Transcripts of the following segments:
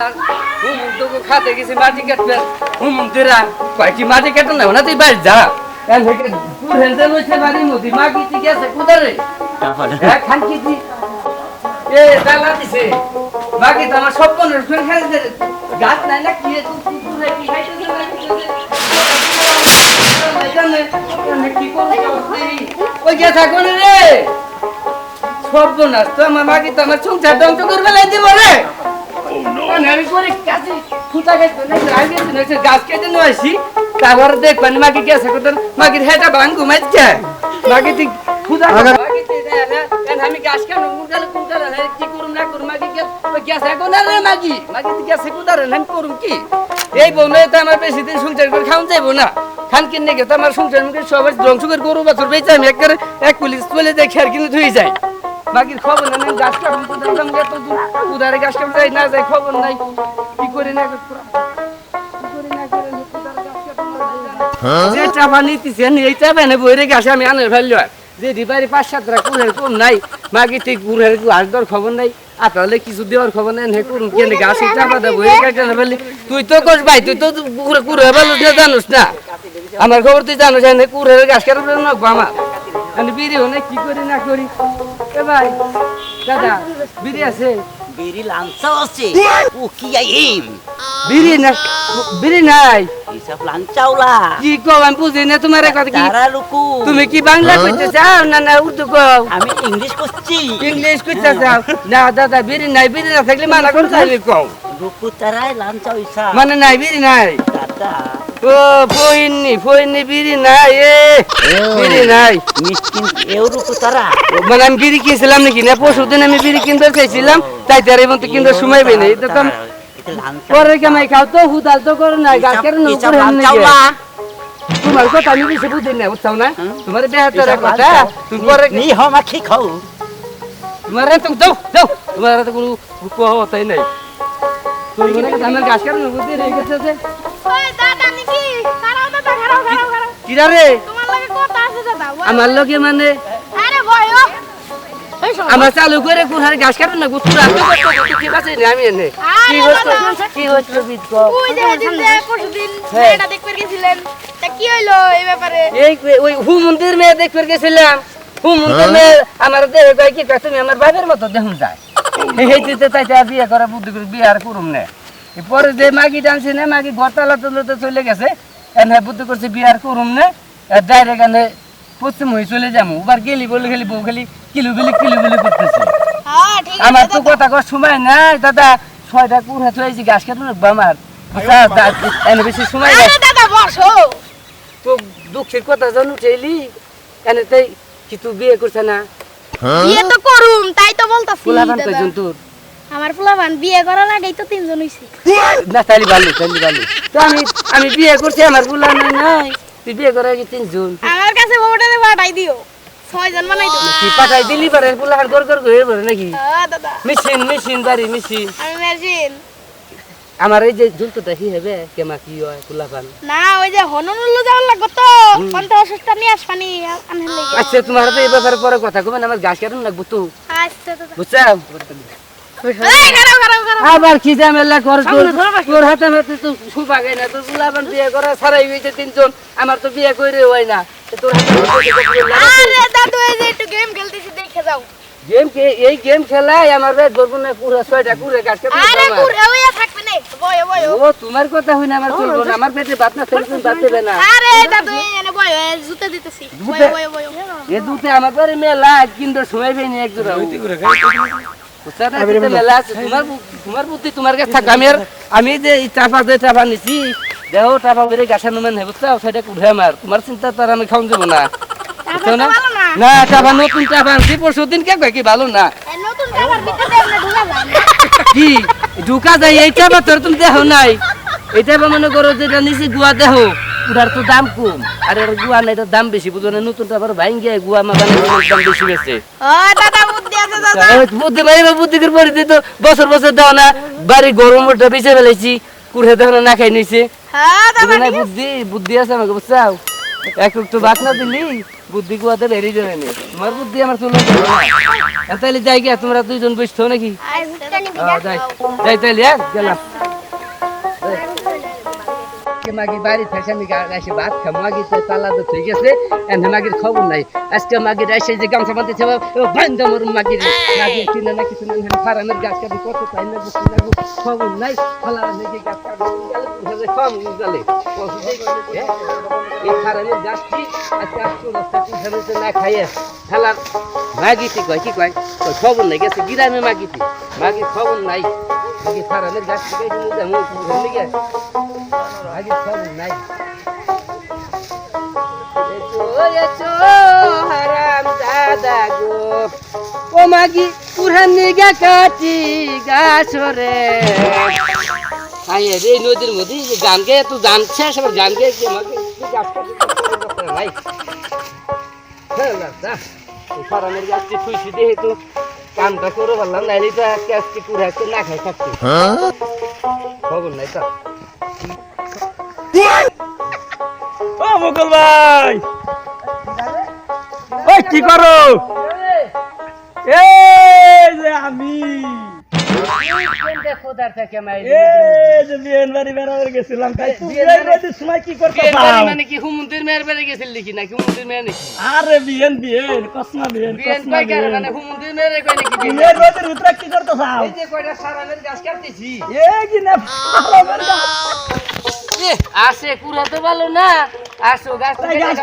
तो खाते किसी माटी कट पे तेरा कोई माटी कट ना होना तो बाहर जा एन है कि तू हेल्थ में से बारी मोदी मां की थी कैसे कुदर रे है खान की थी ये डाला दिसे बाकी तमार सब कोन फिर खाई दे गात नहीं ना किए तू रे की खाई दे मैदान की कोन तेरी ओए क्या था कोन रे सब बोना तो मामा की तमार छुंग छाडम तो करबे लाई दे बोले আমি করে কাছে ফুটা গেছে না লাগে না সে গাছ কেটে নিয়ে আসি তারপর দেখবেন মাকে গেছে কত মাকে হেটা ভাঙ ঘুমাইছে মাকে ঠিক ফুটা মাকে দেন আমি গাছ কেন মুরগালে কুনকালে কি করুম না করুম মাকে গেছে কোন রে মাকি মাকে গেছে কুদারে আমি করুম কি এই বনে তো আমার বেশি দিন সংসার করে খাওন যাইবো না খান কিনে গেছে আমার সংসার মুখে সবাই ধ্বংস করে গরু বাছুর বেচে আমি এক পুলিশ চলে যাই খের কিনে ধুই যাই বাকির খবর নাই গাছ কাটুন কোদাম গেত উদারে গাছ কাটতে যাই না যাই খবর নাই কি করে না যে চাপা নিতেছেন এই চাপা না বইরে গাছে আমি আনে ফেলল যে দিবারি 5-7 টা কুলের কোন নাই মাগি ঠিক গুড়ের হাড়দর খবর নাই আতালে কিছু দেওয়ার খবর নাই নে কোন কেন গাছে চাপা দে বইরে কাটে না ফেললি তুই তো কস ভাই তুই তো কুড়ে ভালো না জানোস না আমার খবর তুই জানোস না কুড়ের গাছ কাটবে না আমার আমি বিড়ি হনে কি করি না করি এ ভাই দাদা বিড়ি আছে বিড়ি লাঞ্চা আছে ও কি আইম বিড়ি নাই হিসাব লাঞ্চাওলা কি কও আমি বুঝি না তোমার কথা কি তারা লুকু তুমি কি বাংলা কইতে চাও না উর্দু কও আমি ইংলিশ কইছি ইংলিশ কইতে চাও না দাদা বিড়ি না থাকলে মানা করতে চাইলে কও লুকু তারাই লাঞ্চা হইছা মানে নাই বিড়ি নাই দাদা ও ফইনি বিড়ি নাই বিড়ি নাই মিসকিন এও লুকু তারা মানে আমি বিড়ি কিনছিলাম নাকি না পরশুদিন আমি বিড়ি কিনতে চাইছিলাম তাই তার এই মতো কিনতে সময় পাই নাই এটা তো পরে কামাই খাও তো হুদাল তো করো না গাছ কেন উপরে লাঞ্চাওলা তোমার কথা আমি বেশি বুঝি না বুঝছো না তোমার বেহাতের কথা তুমি পরে নি হমা কি খাও তোমার তুমি দাও তোমার তো কোনো কথাই নাই তুমি মনে করে আমার গাছ কেন বুঝি রে গেছে যে ওই দাদা নাকি খারাও দাদা খারাও কিরা রে তোমার লাগে কথা আছে দাদা আমার লগে মানে আরে বয়ও আমার চালু করে কুড়ার গাছ কাটুন না গুতুরা তো কি বাঁচে না আমি এনে কি হচ্ছে বিদ ওই যে পরশুদিন এটা দেখতে গেছিলেন তা কি হইলো এই ব্যাপারে এই ওই হুমন্দির মেয়ে দেখতে গেছিলাম হুমন্দির মেয়ে আমার দেহে কয় কি তুমি আমার বাবার মতো দেখুন যায় এই দিতে তাইতে বিয়ে করা বুদ্ধি করে বিয়ে আর করুম না পরে যে মাগি ডান্সে না মাগি ঘরতলা তুলতে চলে গেছে এনে বুদ্ধি করছে বিয়ে আর করুম না ডাইরেক্ট এনে পশ্চিম হয়ে চলে যাবো এবার গেলি বলে খালি বউ খালি কিলুবিলি করতেছে হ্যাঁ ঠিক আমার তো কথা কর সময় নাই দাদা 6টা কুড়া থইছি গাছ কাটু না আমার এনে বেশি সময় নাই আরে দাদা বসো তো দুঃখের কথা জানো চাইলি এনে তাই কি তুই বিয়ে করছ না বিয়ে তো করুম তাই তো বলতাছি ফুলাবান কয়জন তোর আমার ফুলাবান বিয়ে করার আগেই তো 3 জন হইছে না তাইলি ভালো তো আমি বিয়ে করছি আমার ফুলা নাই তুই বিয়ে করার আগে 3 জন আমার কাছে বউটারে পাঠাই দিও 6 জন বানাই দিও কি পাঠাই দিলি পারে ফুলা হাড় গর হয়ে পড়ে নাকি হ্যাঁ দাদা মেশিন বাড়ি মেশিন আমি মেশিন আমার এই যে ঝুলতো দেখি হবে কেমা কি হয় ফুলাবান না ওই যে হননুল্লু যাওয়ার লাগবে তো কোনটা অসুস্থ নিয়ে আসবানি আনহেন লাগি আচ্ছা তোমার তো এই ব্যাপারে পরে কথা কবেন আমার গাছ কাটুন লাগবো তো আচ্ছা দাদা বুঝছো এই খারাও আবার কি ঝামেলা কর তোর হাতে হাতে তো সুবা গায় না তোর ফুলাবান বিয়ে করা ছাড়াই হইছে 3 জন আমার তো বিয়ে কইরে হয় না তোর হাতে আরে দাদু এই যে একটু গেম খেলতেছি দেখে যাও এই গেম খেলায় আমার বেদ বলবো না পুরো 6টা কুড়ে গাছ কাটতে আরে কুড়ে হইয়া থাকবে না বয় ও তোমার কথা হই না আমার চলবো না আমার পেটে ভাত না সেরকম ভাত দেবে না আরে দাদু এনে বয় জুতা দিতেছি বয় এ দুতে আমার পরে মেলা কিন্তু সময় পাইনি এক জোড়া তোমার বুদ্ধি তোমার কাছে থাক আমি যে চাপা নিছি দেহ চাপা করে গাছা নুমেন হে বুঝছো সেটা কুড়ে আমার তোমার চিন্তা তার আমি খাওয়া যাবো না না চাপা নতুন চাপা আনছি পরশুদিন কে কয় কি ভালো না নতুন খাবার ভিতরে আপনি ঢুকা যান কি ঢুকা যায় এই চাপা তোর তুমি দেহ নাই এটা মনে করো যেটা নিচে গুয়া দেহ ওটার তো দাম কম আর এর গুয়া না এটার দাম বেশি বুঝো না নতুন চাপার ভাঙ্গে গুয়া মাগানে দাম বেশি বেশি ও দাদা বুদ্ধি আছে দাদা বুদ্ধি বাইরে বুদ্ধি করে পড়ে দিত বছর দাও না বাড়ি গরম ওটা বেঁচে ফেলেছি কুড়ে দেহ না খাই নিছে হ্যাঁ দাদা বুদ্ধি আছে আমাকে বুঝছাও এক তো ভাত না দিলি বুদ্ধি কুয়াতে বেরিয়ে যাবে নি তোমার বুদ্ধি আমার চলে তাহলে যাই গিয়া তোমরা দুইজন বসছো নাকি যাই যাই তাহলে গেলাম মাগির বাড়ি থেকে আমি এসে ভাত খাম মাগির তালা তো ঠিক আছে মাগির খবর নাই আজকে মাগির এসে যে গামছা বাঁধতে বান্ধব আমার মাগির মাগির কিনে না কিছু না ফারামের গাছ কাটি কত চাই না খবর নাই ফালা নাকি গাছ কাটি কম গেলে এই ফারামের গাছটি আজকে আসতে না খাইয়ে ফেলার মাগিটি কয় কি কয় খবর নাই গেছে গ্রামে মাগিটি মাগির খবর নাই মাগির ফারামের গাছ থেকে আগে খবর নাই হারাম দাদা গো ও মাগি পুরান নিগা কাটি গাছরে আয়ে রে নদীর মধ্যে গান গে তুই জানছে সব গান গে আমাকে গাছ কাটি নাই ফারামের গাছটি খুশি দেখে তো কামটা করে বললাম না এটা আজকে পুরা না খাই থাকতে খবর নাই তো ও মুকুল ভাই ওই কি করো এই যে আমি গেছিলাম সময় কি করতে মানে কি হুমুন্দির মেয়ের বাড়ি গেছিল নাকি নাকি হুমুন্দির মেয়ে নাকি আরে বিয়েন বিয়েন কসমা বিয়েন বিয়েন কই কারণ মানে হুমুন্দির মেয়ের কই নাকি বিয়েন রোদের ভিতরে কি করতে চাও এই যে কয়টা সারামের গাছ কাটতেছি এই কি না সারামের গাছ আসে কুড়া তো ভালো না আসো গাছ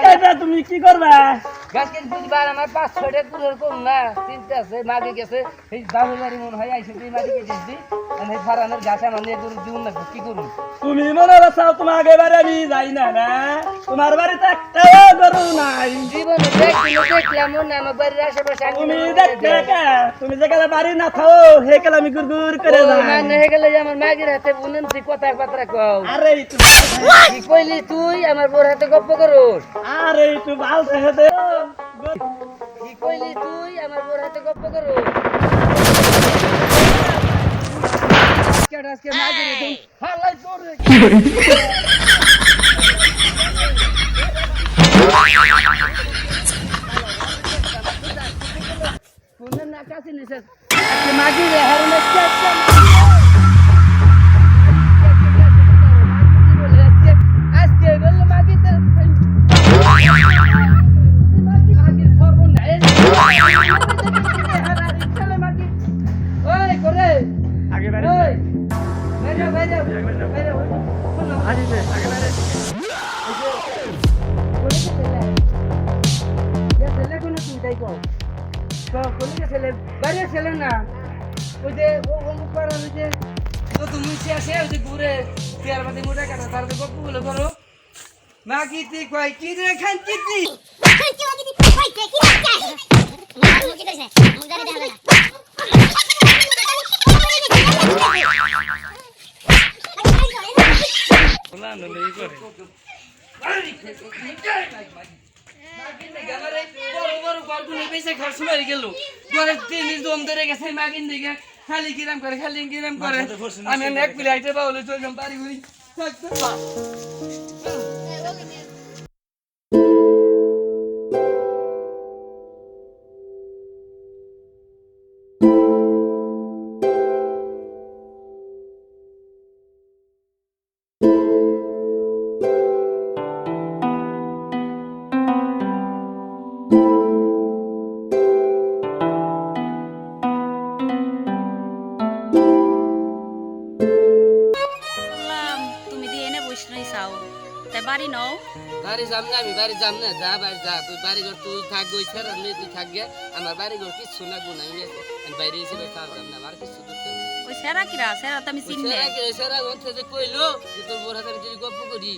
কাটবে তুমি কি করবে গাছ কেটে বুঝবার আমার 5-6টা কুড়ের কম না চিন্তা আছে মাগে গেছে এই বাবুর বাড়ি মনে হয় আইসে তুই মাটি কেটে দিই আর এই ফারামের গাছ আমার নিয়ে গরু দিউন না কি করুন তুমি মনে রাখাও তোমার আগে বারে আমি যাই না না তোমার বাড়িতে একটাও গরু নাই জীবনে দেখলাম না আমার বাড়ির আশেপাশে তুমি দেখতে তুমি যেখানে বাড়ি না থাও হেকালে আমি গুড়গুড় করে যাই মানে হয়ে গেলে যে আমার মাগির হাতে বুনেন তুই কথা বার্তা কও আরে কি কইলি তুই আমার বোর হাতে গপ্প করস আরে একটু ভাল থেকে দে কি কইলি তুই আমার বোর হাতে গপ্প করস আজকে মাগির তুই হালাই তোর বুনেন না কাছে নিছে আজকে মাগির হারনে আজকে বলল মাগিতে মাগির খবর নাই ওই করে আগে বাড়ি ওই বাইরে বাইরে বাইরে আরে আগে বাইরে ছেলে কোন চিন্তাই কর কোন ছেলে বাইরে ছেলে না ওই যে অমুক পাড়ার ওই যে তুমি আসে ওই যে ঘুরে পেয়ার মাঝে মোটা কাটা তার তো গপ্পগুলো করো মা কিতি কয় কি রে খান কিতি খালি কিরাম করে আমি এক পিলে আইতে পাবো চললাম বাড়ি ঘুরি বাড়ি নাও বাড়ি যাম না আমি বাড়ি যাম না যা বাড়ি যা তুই বাড়ি ঘর তুই থাক গই ছাড় আমি তুই থাক গে আমার বাড়ি ঘর কিছু না গুণ আমি বাইরে এসে ভাই তার যাম না আমার কিছু দরকার নেই ওই সেরা কিরা সেরা তো আমি চিনি না সেরা গন্থে যে কইলো যে তোর বড় হাতে যদি গপ্প করি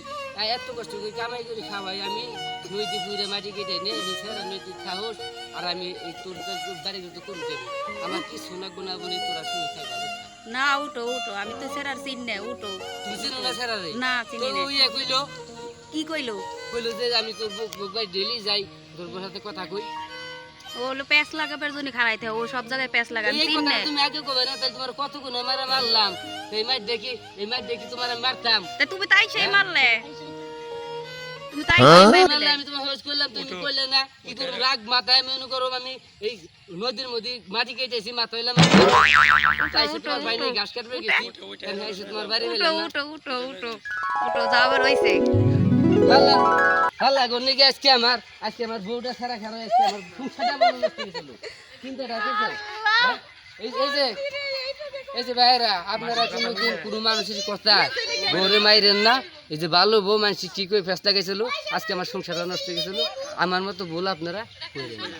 এত কষ্ট করে কামাই করে খাওয়াই আমি নদী পুরে মাটি কেটে নে এই সেরা নদী খাওস আর আমি এই তোর বাড়ি ঘর তো করে দেব আমার কিছু না গুণ বলি তোরা শুনে থাকবা না উঠো উঠো আমি তো সেরার চিনি না উঠো তুই চিনো না সেরা রে না চিনি না ওই কইলো কি কইলো কইলো যে আমি তোর বুক ভাই ডেলি যাই তোর বড় হাতে কথা কই ও হলো প্যাচ লাগাবার জন্য খাড়াইতে ও সব জায়গায় প্যাচ লাগা আমি এই চিনি কথা না তুমি আগে কবে না তাই তোমার কত গুণ মারা মারলাম এই মাছ দেখি তোমার মারতাম তা তুমি তাই সেই মারলে আমি তোমার হোস করলাম তুমি কইলে না কি করব রাগ মাথায় মনে করো আমি এই নদীর মধ্যে মাটি কেটেছি মাথা হইলাম তাইছে তোমার বাইরে ঘাস কাটবে গেছি তাইছে তোমার বাড়ি হইলাম উঠো যাবার হইছে হাল্লা হাল্লা গনি গে আজকে আমার বউটা সারা খারাপ আজকে আমার সংসারটা মনে নষ্ট হয়েছিল কিন্তু রাখেছে এই যে ভাইরা আপনারা কোনোদিন কোনো মানুষের কথা বউরে মাইরেন না এই যে ভালো বউ মানুষ ঠিক হয়ে ফেসলা গেছিল আজকে আমার সংসারটা নষ্ট হয়ে গেছিল আমার মতো ভুল আপনারা করেন না